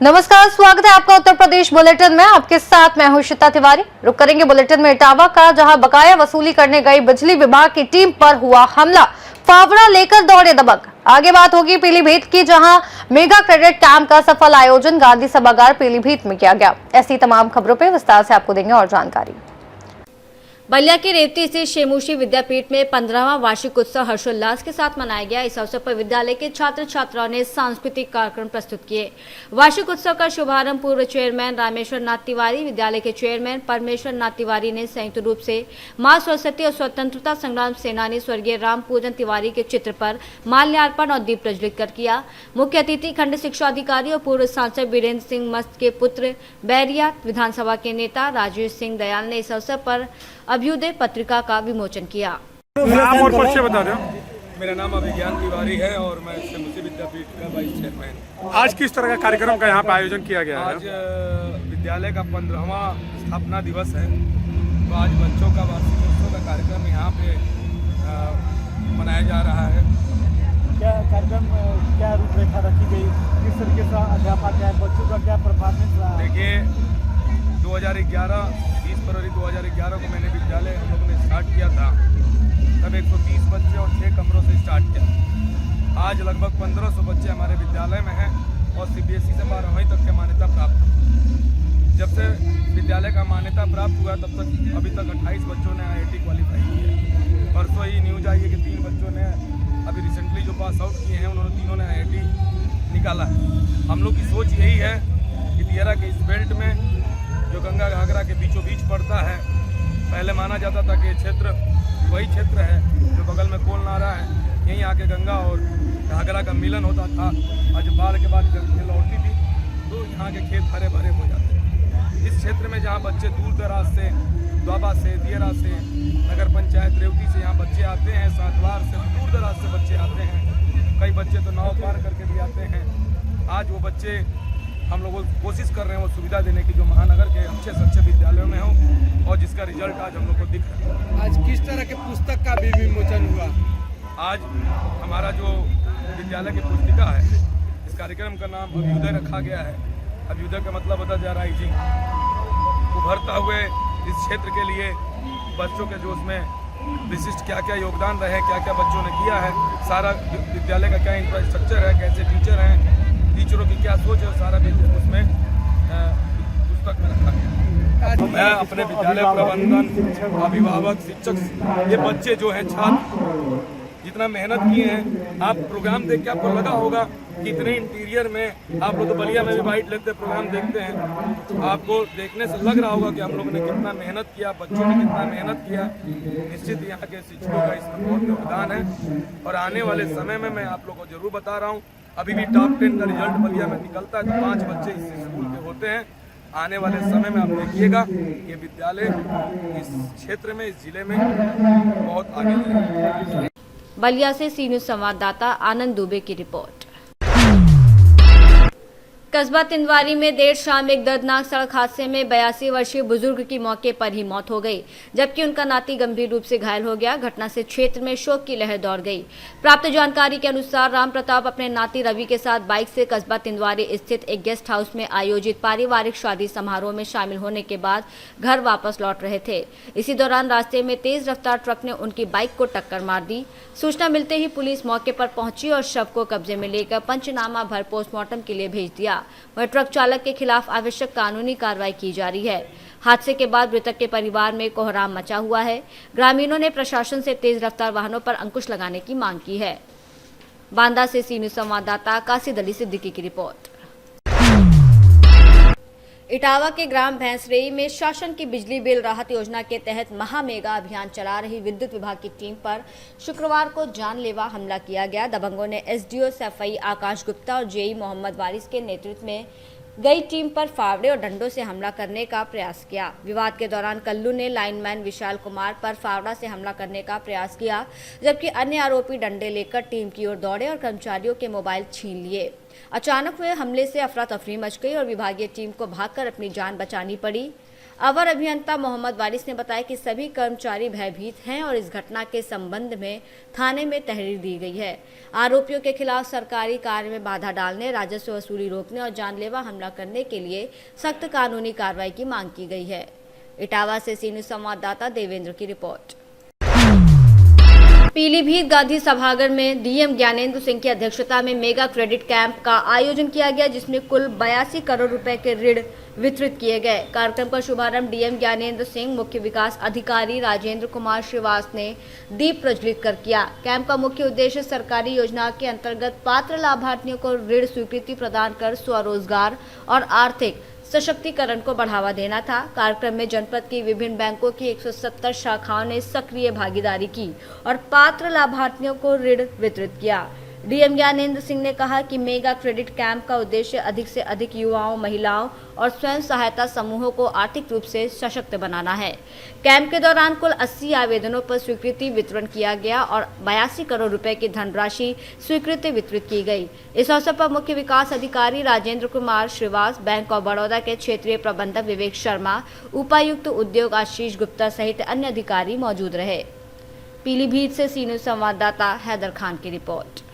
नमस्कार, स्वागत है आपका उत्तर प्रदेश बुलेटिन में। आपके साथ मैं हूं श्वेता तिवारी। रुक करेंगे बुलेटिन में इटावा का, जहां बकाया वसूली करने गई बिजली विभाग की टीम पर हुआ हमला। फावड़ा लेकर दौड़े दबंग। आगे बात होगी पीलीभीत की, जहां मेगा क्रेडिट कैंप का सफल आयोजन गांधी सभागार पीलीभीत में किया गया। ऐसी तमाम खबरों पर विस्तार से आपको देंगे और जानकारी। बलिया के रेवती स्थित शेमूशी विद्यापीठ में 15वां वार्षिक उत्सव हर्षोल्लास के साथ मनाया गया। इस अवसर पर विद्यालय के छात्र छात्राओं ने सांस्कृतिक कार्यक्रम प्रस्तुत किए। वार्षिक उत्सव का शुभारंभ पूर्व चेयरमैन रामेश्वर नाथ तिवारी, विद्यालय के चेयरमैन परमेश्वर नाथ तिवारी ने संयुक्त रूप से मां सरस्वती और स्वतंत्रता संग्राम सेनानी स्वर्गीय राम पूजन तिवारी के चित्र पर माल्यार्पण और दीप प्रज्वलित कर किया। मुख्य अतिथि खंड शिक्षा अधिकारी और पूर्व सांसद वीरेंद्र सिंह मस्त के पुत्र बैरिया विधानसभा के नेता राजेश सिंह दयाल ने इस अवसर पर अभ्युदय पत्रिका का विमोचन किया। नाम और परिचय बता दो। मेरा नाम अभिज्ञान तिवारी है और मैं शेमूशी विद्यापीठ का वाइस चेयरमैन हूँ। आज किस तरह का कार्यक्रम का यहाँ पे आयोजन किया गया है? आज विद्यालय का 15वां स्थापना दिवस है, तो आज बच्चों का वार्षिक उत्सव का कार्यक्रम यहाँ पे मनाया जा रहा है। क्या कार्यक्रम, क्या रूपरेखा रखी गई, किस तरीके से अध्यापक है, बच्चों का क्या परफॉर्मेंस रहा? देखिए, 20 फरवरी 2011 को मैंने विद्यालय हम लोगों ने स्टार्ट किया था, तब 130 बच्चे और 6 कमरों से स्टार्ट किया। आज लगभग 1500 बच्चे हमारे विद्यालय में हैं और CBSE से 12वीं तक की मान्यता प्राप्त है। जब से विद्यालय का मान्यता प्राप्त हुआ तब तक अभी तक 28 बच्चों ने IIT क्वालिफाई किया। परसों ही न्यूज आई है कि 3 बच्चों ने अभी रिसेंटली जो पास आउट किए हैं, उन्होंने तीनों ने IIT निकाला है। हम लोग की सोच यही है कि दियारा के इस बेल्ट में जो गंगा घाघरा के बीचों बीच पड़ता है, पहले माना जाता था कि ये क्षेत्र वही क्षेत्र है जो बगल में कोल नारा है, यहीं आके गंगा और घाघरा का मिलन होता था। आज बाढ़ के बाद गंगा लौटती थी तो यहाँ के खेत हरे भरे हो जाते हैं। इस क्षेत्र में जहाँ बच्चे दूर दराज से, द्वाबा से, दियरा से, नगर पंचायत रेवती से यहाँ बच्चे आते हैं, सातवार से, दूर दराज से बच्चे आते हैं। कई बच्चे तो नाव पार करके भी आते हैं। आज वो बच्चे हम लोग कोशिश कर रहे हैं वो सुविधा देने की जो महानगर के अच्छे से अच्छे विद्यालयों में हो, और जिसका रिजल्ट आज हम लोग को दिख रहा है। आज किस तरह के पुस्तक का भी विमोचन हुआ? आज हमारा जो विद्यालय की पुस्तिका है, इस कार्यक्रम का नाम अभ्युदय रखा गया है। अभ्युदय का मतलब होता है राइजिंग, उभरता हुए इस क्षेत्र के लिए बच्चों के जो उसमें विशिष्ट क्या क्या योगदान रहे, क्या क्या बच्चों ने किया है, सारा विद्यालय का क्या इंफ्रास्ट्रक्चर है, कैसे टीचर हैं, टीचरों की क्या सोच है, सारा उसमें पुस्तक में रखा गया। मैं अपने विद्यालय प्रबंधन, अभिभावक, शिक्षक, ये बच्चे जो हैं, छात्र जितना मेहनत किए हैं, आप प्रोग्राम देख के आपको लगा होगा कि इतने इंटीरियर में आप लोग तो बलिया में भी वाइट लेते प्रोग्राम देखते हैं, आपको देखने से लग रहा होगा कि हम लोगों ने कितना मेहनत किया, बच्चों ने कितना मेहनत किया। निश्चित यहाँ के शिक्षकों का इसमें बहुत योगदान है और आने वाले समय में मैं आप लोगों को जरूर बता रहा हूँ, अभी भी टॉप 10 का रिजल्ट बलिया में निकलता है तो 5 बच्चे इस स्कूल के होते हैं। आने वाले समय में आप देखिएगा ये विद्यालय इस क्षेत्र में, इस जिले में बहुत आगे बढ़ेगा। बलिया से सी न्यूज संवाददाता आनंद दुबे की रिपोर्ट। कस्बा तिंदवारी में देर शाम एक दर्दनाक सड़क हादसे में 82 वर्षीय बुजुर्ग की मौके पर ही मौत हो गई, जबकि उनका नाती गंभीर रूप से घायल हो गया। घटना से क्षेत्र में शोक की लहर दौड़ गई। प्राप्त जानकारी के अनुसार राम प्रताप अपने नाती रवि के साथ बाइक से कस्बा तिंदवारी स्थित एक गेस्ट हाउस में आयोजित पारिवारिक शादी समारोह में शामिल होने के बाद घर वापस लौट रहे थे। इसी दौरान रास्ते में तेज रफ्तार ट्रक ने उनकी बाइक को टक्कर मार दी। सूचना मिलते ही पुलिस मौके पर पहुंची और शव को कब्जे में लेकर पंचनामा भर पोस्टमार्टम के लिए भेज दिया। वह ट्रक चालक के खिलाफ आवश्यक कानूनी कार्रवाई की जा रही है। हादसे के बाद मृतक के परिवार में कोहराम मचा हुआ है। ग्रामीणों ने प्रशासन से तेज रफ्तार वाहनों पर अंकुश लगाने की मांग की है। बांदा से सी न्यूज संवाददाता कासिद अली सिद्दीकी की रिपोर्ट। इटावा के ग्राम भैंसरेई में शासन की बिजली बिल राहत योजना के तहत महा मेगा अभियान चला रही विद्युत विभाग की टीम पर शुक्रवार को जानलेवा हमला किया गया। दबंगों ने SDO सफाई आकाश गुप्ता और JE मोहम्मद वारिस के नेतृत्व में गई टीम पर फावड़े और डंडों से हमला करने का प्रयास किया। विवाद के दौरान कल्लू ने लाइनमैन विशाल कुमार पर फावड़ा से हमला करने का प्रयास किया, जबकि अन्य आरोपी डंडे लेकर टीम की ओर दौड़े और कर्मचारियों के मोबाइल छीन लिए। अचानक हुए हमले से अफरा तफरी मच गई और विभागीय टीम को भागकर अपनी जान बचानी पड़ी। अवर अभियंता मोहम्मद वारिस ने बताया कि सभी कर्मचारी भयभीत हैं और इस घटना के संबंध में थाने में तहरीर दी गई है। आरोपियों के खिलाफ सरकारी कार्य में बाधा डालने, राजस्व वसूली रोकने और जानलेवा हमला करने के लिए सख्त कानूनी कार्रवाई की मांग की गई है। इटावा से सी न्यूज़ संवाददाता देवेंद्र की रिपोर्ट। पीलीभीत गांधी सभागार में डीएम ज्ञानेंद्र सिंह की अध्यक्षता में मेगा क्रेडिट कैंप का आयोजन किया गया, जिसमें कुल 82 करोड़ रुपए के ऋण वितरित किए गए। कार्यक्रम का शुभारंभ डीएम ज्ञानेंद्र सिंह, मुख्य विकास अधिकारी राजेंद्र कुमार श्रीवास ने दीप प्रज्वलित कर किया। कैंप का मुख्य उद्देश्य सरकारी योजना के अंतर्गत पात्र लाभार्थियों को ऋण स्वीकृति प्रदान कर स्वरोजगार और आर्थिक सशक्तिकरण को बढ़ावा देना था। कार्यक्रम में जनपद की विभिन्न बैंकों की 170 शाखाओं ने सक्रिय भागीदारी की और पात्र लाभार्थियों को ऋण वितरित किया। डीएम ज्ञानेंद्र सिंह ने कहा कि मेगा क्रेडिट कैंप का उद्देश्य अधिक से अधिक युवाओं, महिलाओं और स्वयं सहायता समूहों को आर्थिक रूप से सशक्त बनाना है। कैंप के दौरान कुल 80 आवेदनों पर स्वीकृति वितरण किया गया और 82 करोड़ रुपए की धनराशि स्वीकृति वितरित की गई। इस अवसर पर मुख्य विकास अधिकारी राजेंद्र कुमार श्रीवास, बैंक ऑफ बड़ौदा के क्षेत्रीय प्रबंधक विवेक शर्मा, उपायुक्त उद्योग आशीष गुप्ता सहित अन्य अधिकारी मौजूद रहे। पीलीभीत से सी न्यूज़ संवाददाता हैदर खान की रिपोर्ट।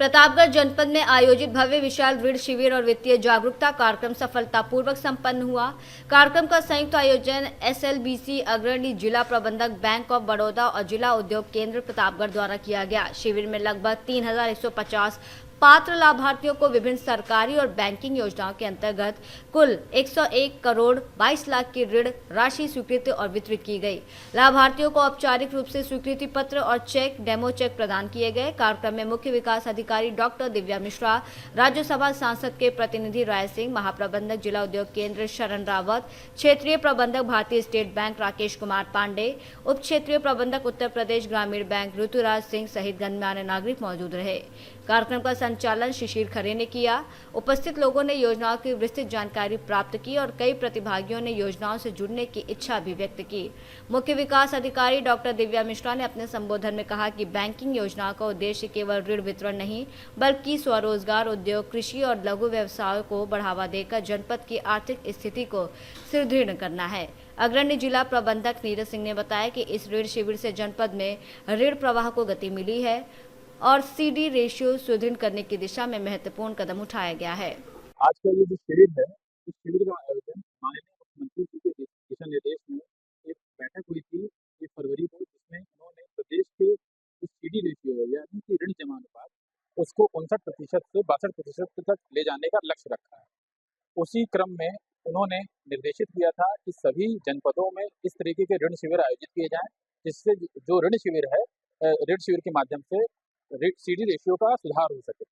प्रतापगढ़ जनपद में आयोजित भव्य विशाल ऋण शिविर और वित्तीय जागरूकता कार्यक्रम सफलतापूर्वक संपन्न हुआ। कार्यक्रम का संयुक्त आयोजन एसएलबीसी अग्रणी जिला प्रबंधक बैंक ऑफ बड़ौदा और जिला उद्योग केंद्र प्रतापगढ़ द्वारा किया गया। शिविर में लगभग 3150 पात्र लाभार्थियों को विभिन्न सरकारी और बैंकिंग योजनाओं के अंतर्गत कुल 101 करोड़ 22 लाख की ऋण राशि स्वीकृत और वितरित की गई। लाभार्थियों को औपचारिक रूप से स्वीकृति पत्र और चेक, डेमो चेक प्रदान किए गए। कार्यक्रम में मुख्य विकास अधिकारी डॉक्टर दिव्या मिश्रा, राज्यसभा सांसद के प्रतिनिधि राय सिंह, महाप्रबंधक जिला उद्योग केंद्र शरण रावत, क्षेत्रीय प्रबंधक भारतीय स्टेट बैंक राकेश कुमार पांडे, उप क्षेत्रीय प्रबंधक उत्तर प्रदेश ग्रामीण बैंक ऋतुराज सिंह सहित गणमान्य नागरिक मौजूद रहे। कार्यक्रम का संचालन शिशिर खरे ने किया। उपस्थित लोगों ने योजनाओं की विस्तृत जानकारी प्राप्त की और कई प्रतिभागियों ने योजनाओं से जुड़ने की इच्छा भी व्यक्त की। मुख्य विकास अधिकारी डॉक्टर दिव्या मिश्रा ने अपने संबोधन में कहा कि बैंकिंग योजनाओं का उद्देश्य केवल ऋण वितरण नहीं, बल्कि स्वरोजगार, उद्योग, कृषि और लघु व्यवसायों को बढ़ावा देकर जनपद की आर्थिक स्थिति को सुदृढ़ करना है। अग्रणी जिला प्रबंधक नीरज सिंह ने बताया कि इस ऋण शिविर से जनपद में ऋण प्रवाह को गति मिली है और सीडी रेशियो सुदृढ़ करने की दिशा में महत्वपूर्ण कदम उठाया गया है। आज का ये जो शिविर है, इस शिविर का आयोजन माननीय मुख्यमंत्री जी के दिशा निर्देश में एक बैठक हुई थी 1 फरवरी को, जिसमें उन्होंने प्रदेश के जो सीडी रेशियो है यानी कि ऋण जमा अनुपात उसको 59% से 62% तक ले जाने का लक्ष्य रखा है। उसी क्रम में उन्होंने निर्देशित किया था कि सभी जनपदों में इस तरीके के ऋण शिविर आयोजित किए जाएं, जिससे जो ऋण शिविर है, ऋण शिविर के माध्यम से सीडी रेशियो का सुधार हो सके।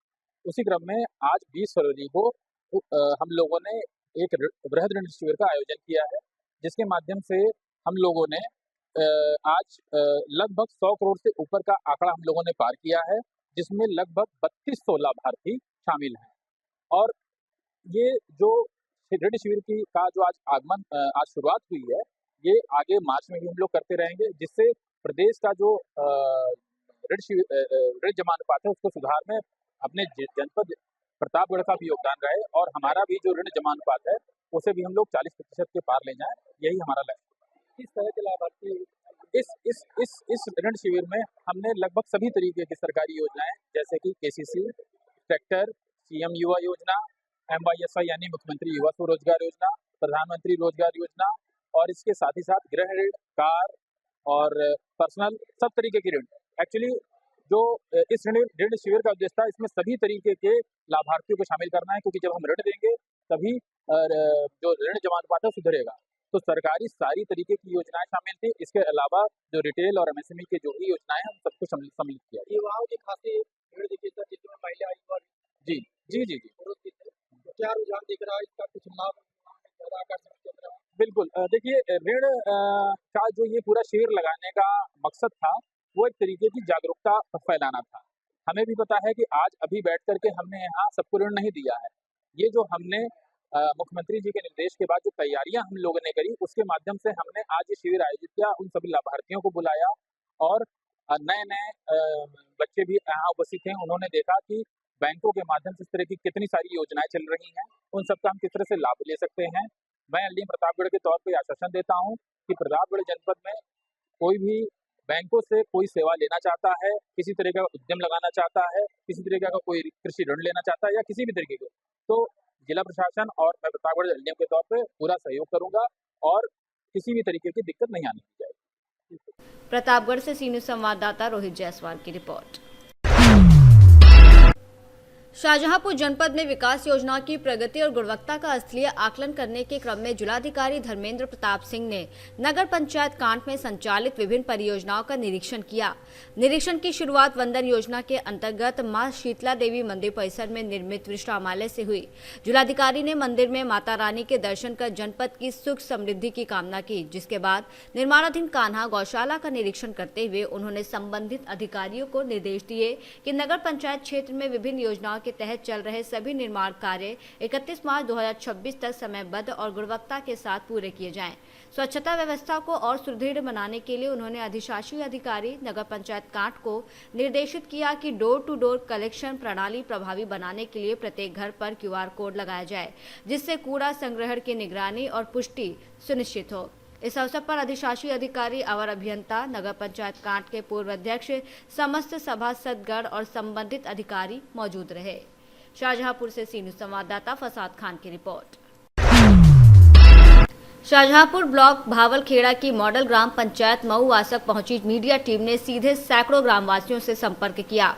उसी क्रम में आज 20 फरवरी को हम लोगों ने एक वृहद ऋण शिविर का आयोजन किया है, जिसके माध्यम से हम लोगों ने आज लगभग 100 करोड़ से ऊपर का आंकड़ा हम लोगों ने पार किया है, जिसमें लगभग 3200 लाभार्थी शामिल हैं। और ये जो ऋण शिविर की का जो आज शुरुआत हुई है, ये आगे मार्च में भी हम लोग करते रहेंगे, जिससे प्रदेश का जो ऋण जमा अनुपात है उसको सुधार में अपने जनपद प्रतापगढ़ का भी योगदान रहे और हमारा भी जो ऋण जमा अनुपात है उसे भी हम लोग 40% के पार ले जाएं, यही हमारा लक्ष्य। इस तरह के लाभार्थी इस ऋण शिविर में हमने लगभग सभी तरीके की सरकारी योजनाएं जैसे कि केसीसी, ट्रैक्टर, सीएम युवा योजना, MYSY यानी मुख्यमंत्री युवा स्वरोजगार योजना, प्रधानमंत्री रोजगार योजना और इसके साथ ही साथ गृह ऋण, कार और पर्सनल सब तरीके की ऋण। एक्चुअली जो इस ऋण शिविर का उद्देश्य था, इसमें सभी तरीके के लाभार्थियों को शामिल करना है, क्योंकि जब हम ऋण देंगे तभी जो ऋण जमा अनुपात है सुधरेगा। तो सरकारी सारी तरीके की योजनाएं शामिल थी। इसके अलावा जो रिटेल और MSME की जो भी योजनाएं हैं उन सबको सम्मिलित किया। युवाओं की खासी ऋण देखिए सर, जिसमें महिला युवा जी जी जी जी तो क्या रुझान दिख रहा है, इसका कुछ लाभ ज्यादा आकर्षण चल रहा है? बिल्कुल। देखिए, ऋण का जो ये पूरा शिविर लगाने का मकसद था वो एक तरीके की जागरूकता फैलाना था। हमें भी पता है कि आज अभी बैठ करके हमने यहाँ सबको ऋण नहीं दिया है। ये जो हमने मुख्यमंत्री जी के निर्देश के बाद जो तैयारियां हम लोगों ने करी, उसके माध्यम से हमने आज ये शिविर आयोजित किया। उन सभी लाभार्थियों को बुलाया और नए नए बच्चे भी यहाँ उपस्थित हैं। उन्होंने देखा कि बैंकों के माध्यम से इस तरह की कितनी सारी योजनाएं चल रही हैं, उन सबका हम किस तरह से लाभ ले सकते हैं। मैं एलडीएम प्रतापगढ़ के तौर पर आश्वासन देता हूं कि प्रतापगढ़ जनपद में कोई भी बैंकों से कोई सेवा लेना चाहता है, किसी तरह का उद्यम लगाना चाहता है, किसी तरीके का कोई कृषि ऋण लेना चाहता है या किसी भी तरीके के, तो जिला प्रशासन और मैं प्रतापगढ़ एलडीएम के तौर पे पूरा सहयोग करूंगा और किसी भी तरीके की दिक्कत नहीं आने दी जाएगी। प्रतापगढ़ से सी न्यूज़ संवाददाता रोहित जायसवाल की रिपोर्ट। शाहजहांपुर जनपद में विकास योजनाओं की प्रगति और गुणवत्ता का स्थलीय आकलन करने के क्रम में जिलाधिकारी धर्मेंद्र प्रताप सिंह ने नगर पंचायत कांट में संचालित विभिन्न परियोजनाओं का निरीक्षण किया। निरीक्षण की शुरुआत वंदन योजना के अंतर्गत मां शीतला देवी मंदिर परिसर में निर्मित विश्रामालय से हुई। जिलाधिकारी ने मंदिर में माता रानी के दर्शन कर जनपद की सुख समृद्धि की कामना की, जिसके बाद निर्माणाधीन कान्हा गौशाला का निरीक्षण करते हुए उन्होंने संबंधित अधिकारियों को निर्देश दिए कि नगर पंचायत क्षेत्र में विभिन्न योजनाओं के तहत चल रहे सभी निर्माण कार्य 31 मार्च 2026 तक समयबद्ध और गुणवत्ता के साथ पूरे किए जाएं। स्वच्छता व्यवस्था को और सुदृढ़ बनाने के लिए उन्होंने अधिशासी अधिकारी नगर पंचायत कांट को निर्देशित किया कि डोर टू डोर कलेक्शन प्रणाली प्रभावी बनाने के लिए प्रत्येक घर पर QR कोड लगाया जाए, जिससे कूड़ा संग्रहण की निगरानी और पुष्टि सुनिश्चित हो। इस अवसर पर अधिशासी अधिकारी अवर अभियंता नगर पंचायत कांट के पूर्व अध्यक्ष, समस्त सभासदगण और संबंधित अधिकारी मौजूद रहे। शाहजहांपुर से सी न्यूज़ संवाददाता फसाद खान की रिपोर्ट। शाहजहांपुर ब्लॉक भावलखेड़ा की मॉडल ग्राम पंचायत मऊवासक पहुंची मीडिया टीम ने सीधे सैकड़ों ग्रामवासियों से संपर्क किया।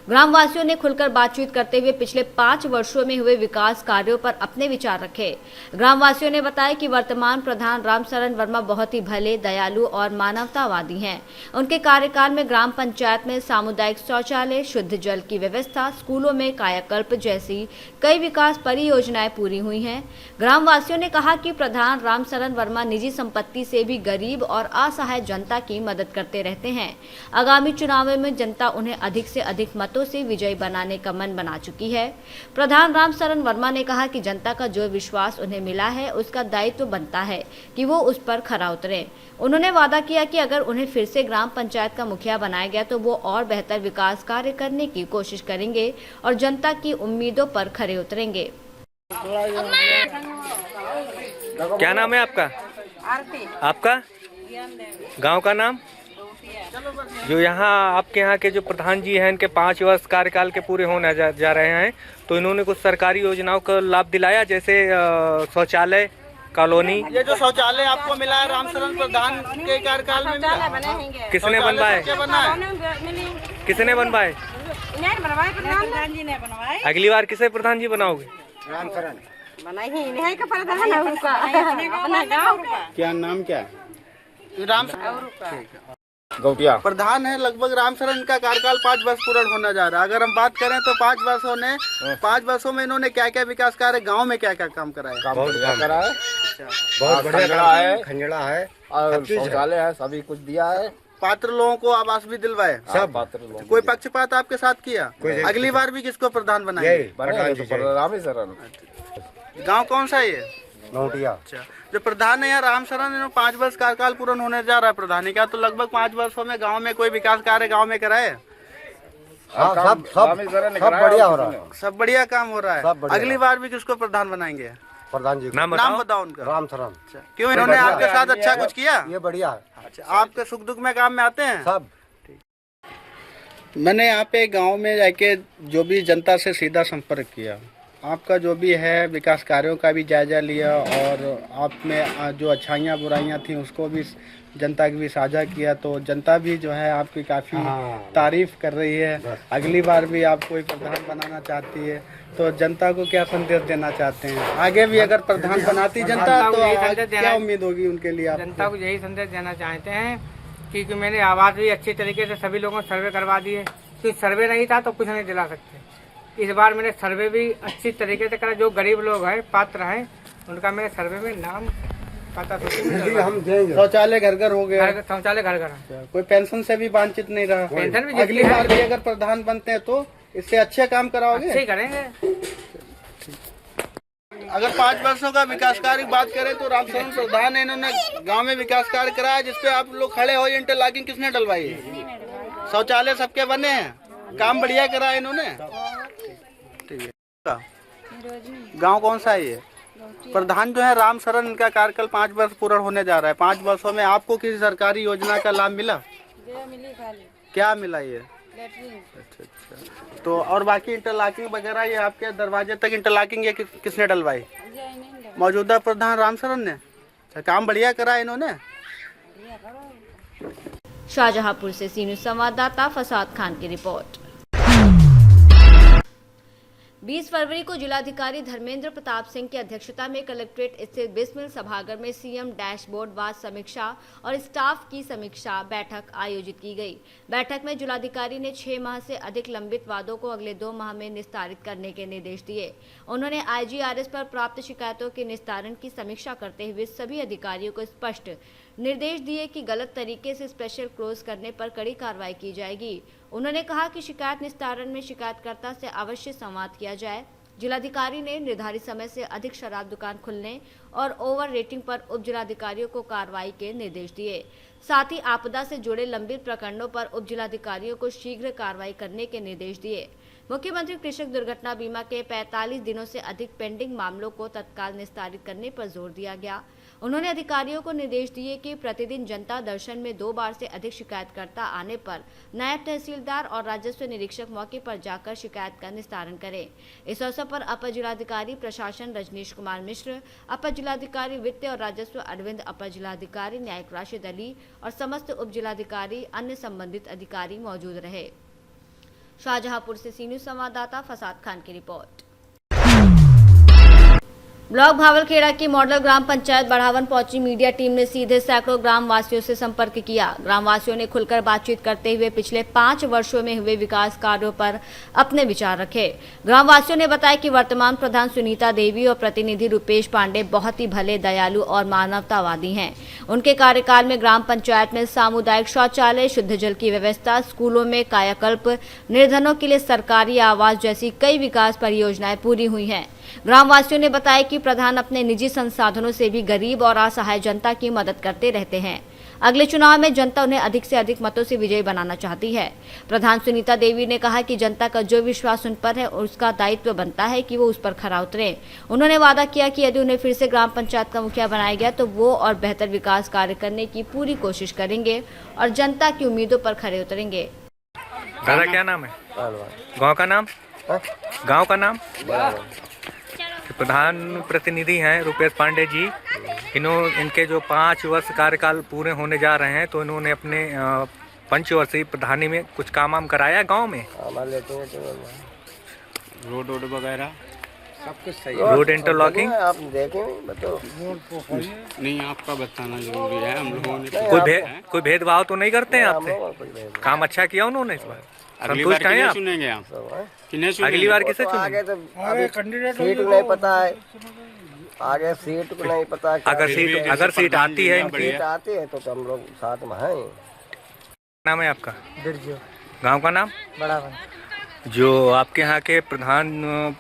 ग्रामवासियों ने खुलकर बातचीत करते हुए पिछले 5 वर्षों में हुए विकास कार्यों पर अपने विचार रखे। ग्रामवासियों ने बताया कि वर्तमान प्रधान रामशरण वर्मा बहुत ही भले, दयालु और मानवतावादी हैं। उनके कार्यकाल में ग्राम पंचायत में सामुदायिक शौचालय, शुद्ध जल की व्यवस्था, स्कूलों में कायाकल्प जैसी कई विकास परियोजनाएं पूरी हुई हैं। ग्रामवासियों ने कहा कि प्रधान रामशरण वर्मा निजी संपत्ति से भी गरीब और असहाय जनता की मदद करते रहते हैं। आगामी चुनावों में जनता उन्हें अधिक से अधिक मतों से विजयी बनाने का मन बना चुकी है। प्रधान रामशरण वर्मा ने कहा कि जनता का जो विश्वास उन्हें मिला है, उसका दायित्व बनता है कि वो उस पर खरा उतरे। उन्होंने वादा किया कि अगर उन्हें फिर से ग्राम पंचायत का मुखिया बनाया गया तो वो और बेहतर विकास कार्य करने की कोशिश करेंगे और जनता की उम्मीदों पर खरे उतरेंगे। क्या नाम है आपका? आरती। आपका गांव का नाम? जो यहाँ आपके यहाँ के जो प्रधान जी हैं, इनके 5 वर्ष कार्यकाल के पूरे होने जा रहे हैं, तो इन्होंने कुछ सरकारी योजनाओं का लाभ दिलाया, जैसे शौचालय, कॉलोनी। ये जो शौचालय आपको मिला है रामशरण प्रधान के कार्यकाल में मिला? किसने बनवाए? किसने बनवाए? प्रधान जी ने बनवाए। अगली बार किसे प्रधान जी बनाओगे? रामशरण बनाई का प्रधान है उनका अपना गाँव का। क्या नाम क्या है? रामशरण गौटिया प्रधान है। लगभग रामशरण का कार्यकाल 5 वर्ष पूर्ण होने जा रहा है। अगर हम बात करें तो 5 वर्षों में इन्होंने क्या क्या विकास कार्य गांव में क्या क्या काम कराया? बहुत बढ़िया है, खंजड़ा है और शौचालय है, सभी कुछ दिया है। पात्र लोगों को आवास भी दिलवाए। सब पात्र लोग। कोई पक्षपात आपके साथ किया? अगली बार भी किसको प्रधान बनाएंगे? रामशरण। गाँव कौन सा है ये? नौटिया। अच्छा, जो प्रधान है यहाँ रामशरण, 5 वर्ष कार्यकाल पूर्ण होने जा रहा है प्रधानी का, तो लगभग 5 वर्षों में गांव में कोई विकास कार्य गांव में कराए? सब बढ़िया हो रहा है। सब बढ़िया काम हो रहा है। अगली बार भी किसको प्रधान बनाएंगे? प्रधान जी नाम बताओ उनका। रामशरण। क्यों, इन्होंने आपके साथ अच्छा कुछ किया? ये बढ़िया है। अच्छा, आपके सुख दुख में काम में आते हैं सब। मैंने यहाँ पे गांव में जाके जो भी जनता से सीधा संपर्क किया, आपका जो भी है विकास कार्यों का भी जायजा लिया और आप में जो अच्छाइयाँ बुराइयाँ थी उसको भी जनता की भी साझा किया, तो जनता भी जो है आपकी काफ़ी तारीफ कर रही है। अगली बार भी आप कोई प्रधान बनाना चाहती है तो जनता को क्या संदेश देना चाहते हैं? आगे भी अगर प्रधान बनाती जनता तो क्या उम्मीद होगी उनके लिए? आप जनता को यही संदेश देना चाहते हैं क्योंकि मैंने आवास भी अच्छी तरीके से सभी लोगों को सर्वे करवा दिए, क्योंकि सर्वे नहीं था तो कुछ नहीं दिला सकते। इस बार मैंने सर्वे भी अच्छी तरीके से करा। जो गरीब लोग हैं, पात्र हैं, उनका मेरे सर्वे में नाम पता हम देंगे। शौचालय घर घर हो गया? शौचालय घर घर। कोई पेंशन से भी वंचित नहीं रहा? पेंशन भी। अगली बार भी अगर प्रधान बनते हैं तो इससे अच्छे काम कराओगे? अच्छे करेंगे। अगर 5 वर्षों का विकास कार्य की बात करें तो रामशरण प्रधान है, इन्होंने गांव में विकास कार्य कराया जिसपे आप लोग खड़े हो। इंटरलॉकिंग किसने डलवाई है? शौचालय सबके बने हैं, काम बढ़िया करा है इन्होंने। गांव कौन सा है ये? प्रधान जो है राम शरण, इनका कार्यकाल 5 वर्ष पूर्ण होने जा रहा है। 5 वर्षों में आपको किसी सरकारी योजना का लाभ मिला? मिली खाली क्या मिला ये? अच्छा। तो और बाकी इंटरलॉकिंग वगैरह ये आपके दरवाजे तक इंटरलॉकिंग ये किसने डलवाई? मौजूदा प्रधान राम शरण ने। अच्छा, काम बढ़िया करा इन्होंने। शाहजहांपुर से सी न्यूज संवाददाता फसाद खान की रिपोर्ट। 20 फरवरी को जिलाधिकारी धर्मेंद्र प्रताप सिंह की अध्यक्षता में कलेक्ट्रेट स्थित बिस्मिल सभागार में सीएम डैशबोर्ड वाद समीक्षा और स्टाफ की समीक्षा बैठक आयोजित की गई। बैठक में जिलाधिकारी ने 6 माह से अधिक लंबित वादों को अगले 2 माह में निस्तारित करने के निर्देश दिए। उन्होंने आईजीआरएस पर प्राप्त शिकायतों के निस्तारण की समीक्षा करते हुए सभी अधिकारियों को स्पष्ट निर्देश दिए कि गलत तरीके से स्पेशल क्लोज करने पर कड़ी कार्रवाई की जाएगी। उन्होंने कहा कि शिकायत निस्तारण में शिकायतकर्ता से अवश्य संवाद किया जाए। जिलाधिकारी ने निर्धारित समय से अधिक शराब दुकान खुलने और ओवर रेटिंग पर उप जिलाधिकारियों को कार्रवाई के निर्देश दिए। साथ ही आपदा से जुड़े लंबित प्रकरणों पर उप जिलाधिकारियों को शीघ्र कार्रवाई करने के निर्देश दिए। मुख्यमंत्री कृषक दुर्घटना बीमा के 45 दिनों से अधिक पेंडिंग मामलों को तत्काल निस्तारित करने पर जोर दिया गया। उन्होंने अधिकारियों को निर्देश दिए कि प्रतिदिन जनता दर्शन में 2 बार से अधिक शिकायतकर्ता आने पर नायब तहसीलदार और राजस्व निरीक्षक मौके पर जाकर शिकायत का निस्तारण करें। इस अवसर पर अपर जिलाधिकारी प्रशासन रजनीश कुमार मिश्र, अपर जिलाधिकारी वित्त और राजस्व अरविंद, अपर जिलाधिकारी न्यायिक राशिद अली और समस्त उप जिलाधिकारी अन्य संबंधित अधिकारी मौजूद रहे। शाहजहांपुर से सी न्यूज संवाददाता फसाद खान की रिपोर्ट। ब्लॉक भावलखेड़ा की मॉडल ग्राम पंचायत बढ़ावन पहुंची मीडिया टीम ने सीधे सैकड़ों ग्राम वासियों से संपर्क किया। ग्राम वासियों ने खुलकर बातचीत करते हुए पिछले 5 वर्षों में हुए विकास कार्यों पर अपने विचार रखे। ग्राम वासियों ने बताया कि वर्तमान प्रधान सुनीता देवी और प्रतिनिधि रुपेश पांडे बहुत ही भले, दयालु और मानवतावादी हैं। उनके कार्यकाल में ग्राम पंचायत में सामुदायिक शौचालय, शुद्ध जल की व्यवस्था, स्कूलों में कायाकल्प, निर्धनों के लिए सरकारी आवास जैसी कई विकास परियोजनाएं पूरी हुई हैं। ग्राम वासियों ने बताया कि प्रधान अपने निजी संसाधनों से भी गरीब और असहाय जनता की मदद करते रहते हैं। अगले चुनाव में जनता उन्हें अधिक से अधिक मतों से विजयी बनाना चाहती है। प्रधान सुनीता देवी ने कहा कि जनता का जो विश्वास उन पर है उसका दायित्व बनता है कि वो उस पर खरा उतरे। उन्होंने वादा किया कि यदि उन्हें फिर से ग्राम पंचायत का मुखिया बनाया गया तो वो और बेहतर विकास कार्य करने की पूरी कोशिश करेंगे और जनता की उम्मीदों पर खरे उतरेंगे। दादा क्या नाम है? गाँव का नाम? गाँव का नाम? प्रधान प्रतिनिधि हैं रुपेश पांडे जी। इनके जो 5 वर्ष कार्यकाल पूरे होने जा रहे हैं तो इन्होंने अपने पंचवर्षीय प्रधानी में कुछ काम कराया गांव में। रोड वगैरह सब कुछ सही रोड इंटरलॉकिंग आप देखें बताओ। नहीं, आपका बताना जरूरी है। हम लोगों ने कोई भेदभाव तो नहीं करते हैं आपसे? काम अच्छा किया उन्होंने इस बार? संतुष्ट हैं आप? सुनेंगे आप? अगली बार किसे चुनेंगे? आगे सीट नहीं पता है, आगे सीट को नहीं पता। अगर सीट आती है इनकी, सीट आती है तो हम लोग साथ में हैं। नाम है आपका? गांव का नाम? बढ़ावन। जो आपके यहाँ के प्रधान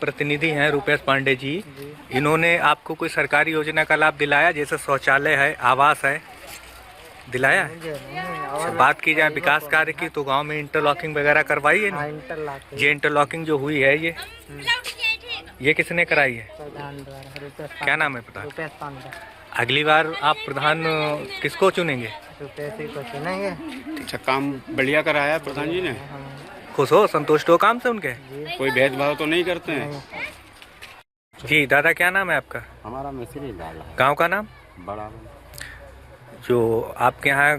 प्रतिनिधि हैं रुपेश पांडे जी, इन्होंने आपको कोई सरकारी योजना का लाभ दिलाया? जैसे शौचालय है, आवास है, दिलाया है? बात की जाए विकास कार्य की तो गांव में इंटरलॉकिंग वगैरह करवाई है ना? ये इंटरलॉकिंग जो हुई है ये किसने कराई है? क्या नाम है प्रधान? अगली बार आप प्रधान किसको चुनेंगे? अच्छा, काम बढ़िया कराया प्रधान जी ने। खुश हो, संतुष्ट हो काम से उनके? कोई भेदभाव तो नहीं करते हैं? जी दादा क्या नाम है आपका? हमारा मिस्री लाल है। गाँव का नाम? बड़ा। जो आपके यहाँ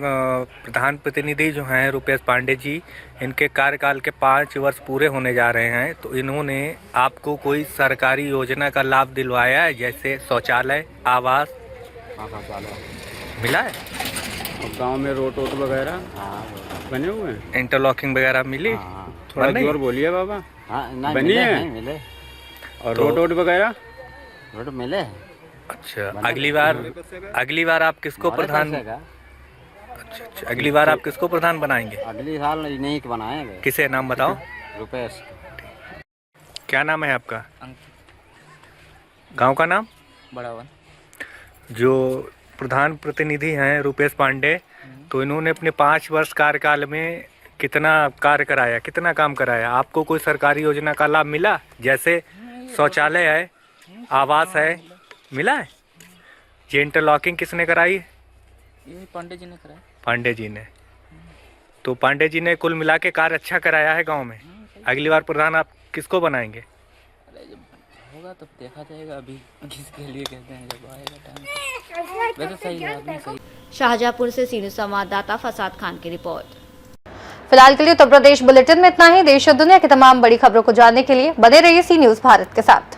प्रधान प्रतिनिधि जो हैं रुपेश पांडे जी, इनके कार्यकाल के 5 वर्ष पूरे होने जा रहे हैं तो इन्होंने आपको कोई सरकारी योजना का लाभ दिलवाया है? जैसे शौचालय, आवास? शौचालय मिला है? गांव में रोड वगैरह बने हुए हैं? इंटरलॉकिंग वगैरह मिली? थोड़ा जोर बोलिए बाबा। बनी है? मिले। और रोड वगैरह? रोड मिले। अच्छा, अगली बार आप किसको प्रधान? अच्छा, अगली बार आप किसको प्रधान बनाएंगे? अगली साल नहीं बनाएंगे। किसे? नाम बताओ। रुपेश। क्या नाम है आपका? गांव का नाम? बढ़ावन। जो प्रधान प्रतिनिधि हैं रुपेश पांडे, तो इन्होंने अपने 5 वर्ष कार्यकाल में कितना कार्य कराया, कितना काम कराया? आपको कोई सरकारी योजना का लाभ मिला? जैसे शौचालय है, आवास है, मिला है? ये इंटरलॉकिंग किसने कराई? ये पांडे जी ने कराया। पांडे जी ने। तो पांडे जी ने कुल मिला के कार्य अच्छा कराया है गांव में। अगली बार प्रधान आप किसको बनाएंगे? अरे जब होगा तब देखा जाएगा, अभी किसके लिए कहते हैं, जब आएगा टाइम। वैसे सही है, आदमी सही। शाहजहाँपुर से सीनियर संवाददाता फसाद खान की रिपोर्ट। फिलहाल के लिए उत्तर प्रदेश बुलेटिन में इतना ही। देश और दुनिया की तमाम बड़ी खबरों को जानने के लिए बने रहिए सी न्यूज़ भारत के साथ।